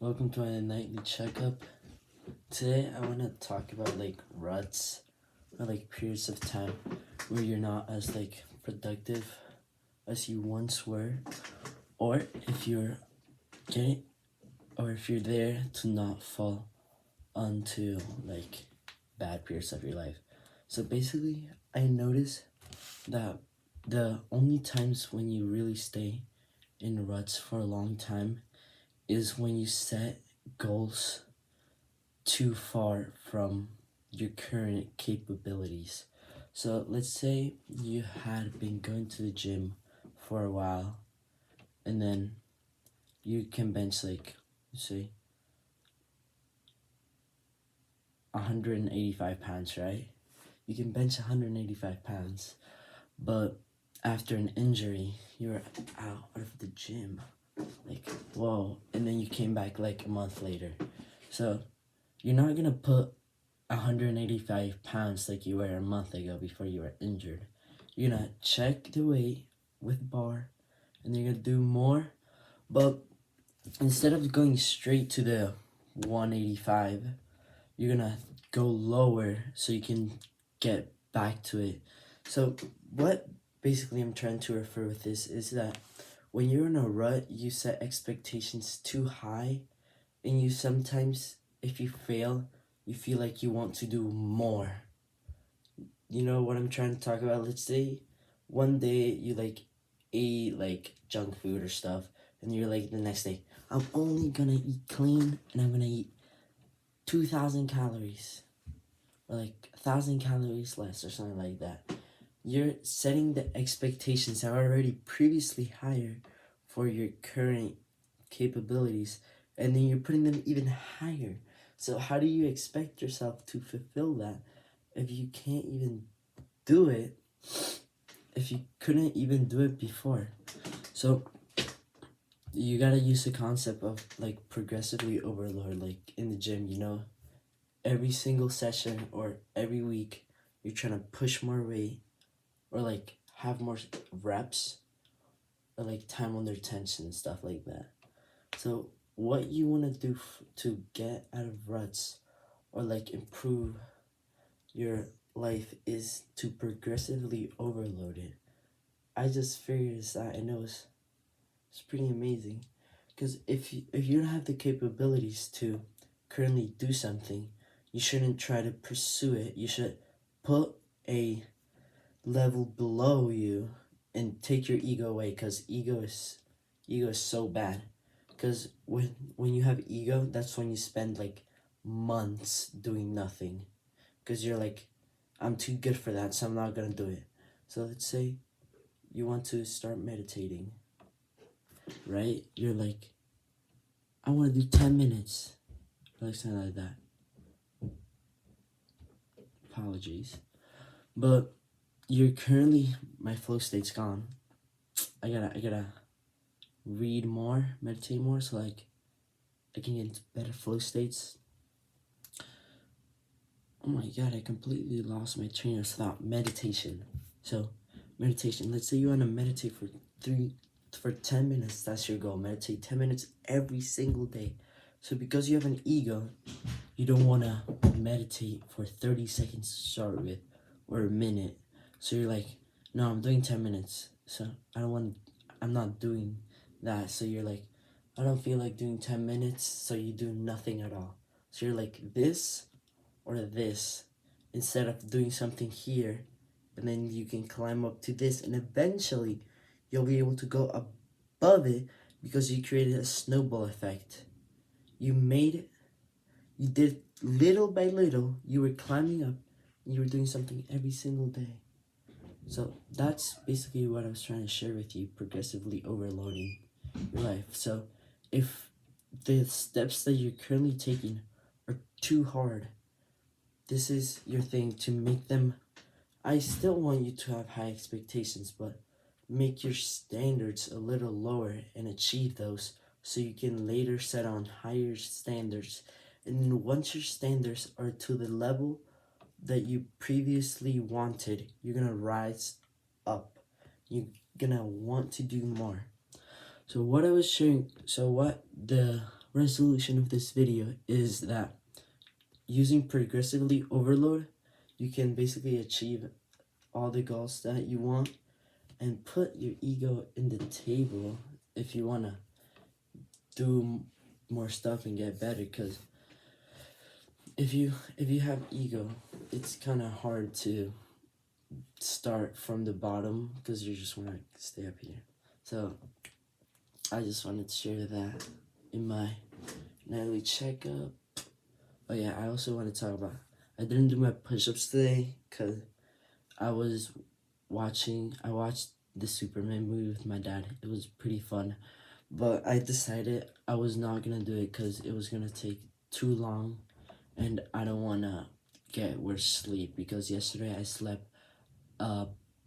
Welcome to my nightly checkup. Today I want to talk about ruts or periods of time where you're not as productive as you once were, or if you're getting or if you're there to not fall onto bad periods of your life. So basically, I notice that the only times when you really stay in ruts for a long time is when you set goals too far from your current capabilities. So let's say you had been going to the gym for a while, and then you can bench say 185 pounds, right? You can bench 185 pounds, but after an injury, you were out of the gym. Whoa, and then you came back a month later. So you're not gonna put 185 pounds like you were a month ago before you were injured. You're gonna check the weight with bar, and you're gonna do more, but instead of going straight to the 185, you're gonna go lower so you can get back to it. So what basically I'm trying to refer with this is that when you're in a rut, you set expectations too high, and you sometimes, if you fail, you feel like you want to do more. You know what I'm trying to talk about? Let's say one day you ate junk food or stuff, and you're the next day, I'm only gonna eat clean and I'm gonna eat 2,000 calories or 1,000 calories less or something like that. You're setting the expectations that are already previously higher for your current capabilities, and then you're putting them even higher. So how do you expect yourself to fulfill that if you can't even do it, if you couldn't even do it before? So you gotta use the concept of progressively overload, in the gym, every single session or every week you're trying to push more weight or have more reps or time under tension and stuff like that. So what you want to do to get out of ruts or improve your life is to progressively overload it. I just figured this out, and it's pretty amazing, because if you don't have the capabilities to currently do something, you shouldn't try to pursue it. You should put a level below you and take your ego away, because ego is so bad. Because when you have ego, that's when you spend months doing nothing, because you're I'm too good for that, so I'm not gonna do it. So let's say you want to start meditating, right? You're I want to do 10 minutes, or something like that. Apologies. But you're currently, my flow state's gone. I gotta read more, meditate more, so I can get into better flow states. Oh my god, I completely lost my train of thought. Meditation. So meditation, let's say you want to meditate for 10 minutes. That's your goal. Meditate 10 minutes every single day. So because you have an ego, you don't want to meditate for 30 seconds to start with, or a minute. So you're no, I'm doing 10 minutes. So I'm not doing that. So you're I don't feel like doing 10 minutes. So you do nothing at all. So you're this or this, instead of doing something here, and then you can climb up to this, and eventually you'll be able to go above it, because you created a snowball effect. You did little by little, you were climbing up, and you were doing something every single day. So that's basically what I was trying to share with you, progressively overloading your life. So if the steps that you're currently taking are too hard, this is your thing to make them. I still want you to have high expectations, but make your standards a little lower and achieve those, so you can later set on higher standards. And then once your standards are to the level that you previously wanted, you're gonna rise up. You're gonna want to do more. So what I was sharing, so what the resolution of this video is that using progressively overload, you can basically achieve all the goals that you want and put your ego in the table if you want to do more stuff and get better. Because if you have ego, it's kind of hard to start from the bottom because you just want to stay up here. So I just wanted to share that in my nightly checkup. Oh yeah, I also want to talk about, I didn't do my push-ups today because I watched the Superman movie with my dad. It was pretty fun, but I decided I was not gonna do it because it was gonna take too long, and I don't wanna get worse sleep because yesterday I slept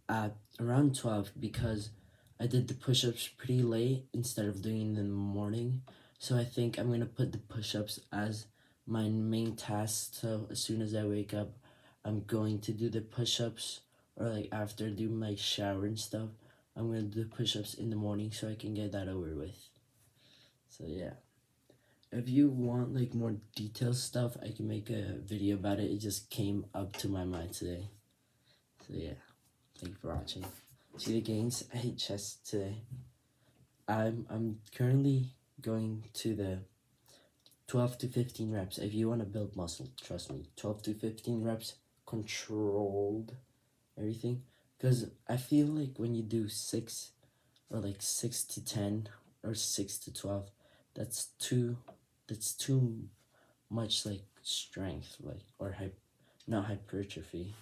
at around 12 because I did the push-ups pretty late instead of doing them in the morning. So I think I'm gonna put the push-ups as my main task. So as soon as I wake up, I'm going to do the push-ups, or like after I do my shower and stuff, I'm gonna do the push-ups in the morning so I can get that over with. So yeah, if you want like more detailed stuff, I can make a video about it. It just came up to my mind today. So yeah, thank you for watching. See the gains. I hate chest today. I'm currently going to the 12 to 15 reps. If you want to build muscle, trust me, 12 to 15 reps, controlled everything. Because I feel like when you do 6 or like 6 to 10 or 6 to 12, that's too much like strength, like, or not hypertrophy.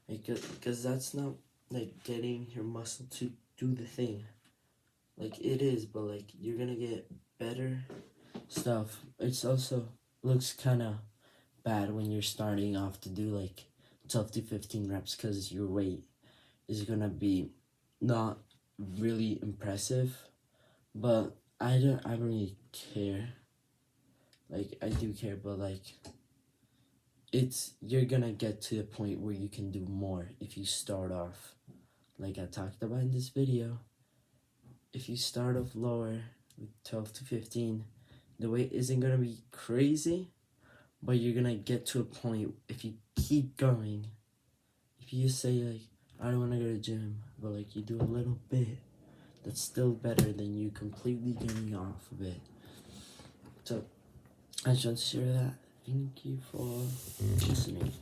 Because that's not like getting your muscle to do the thing. Like it is, but like you're gonna get better stuff. It's also looks kind of bad when you're starting off to do like 12 to 15 reps because your weight is gonna be not really impressive. But I don't really care. Like I do care, but like you're gonna get to the point where you can do more if you start off like I talked about in this video. If you start off lower with 12 to 15, the weight isn't gonna be crazy, but you're gonna get to a point if you keep going. If you say like, I don't wanna go to the gym, but like you do a little bit, that's still better than you completely getting off of it. So I just want to share that. Thank you for listening.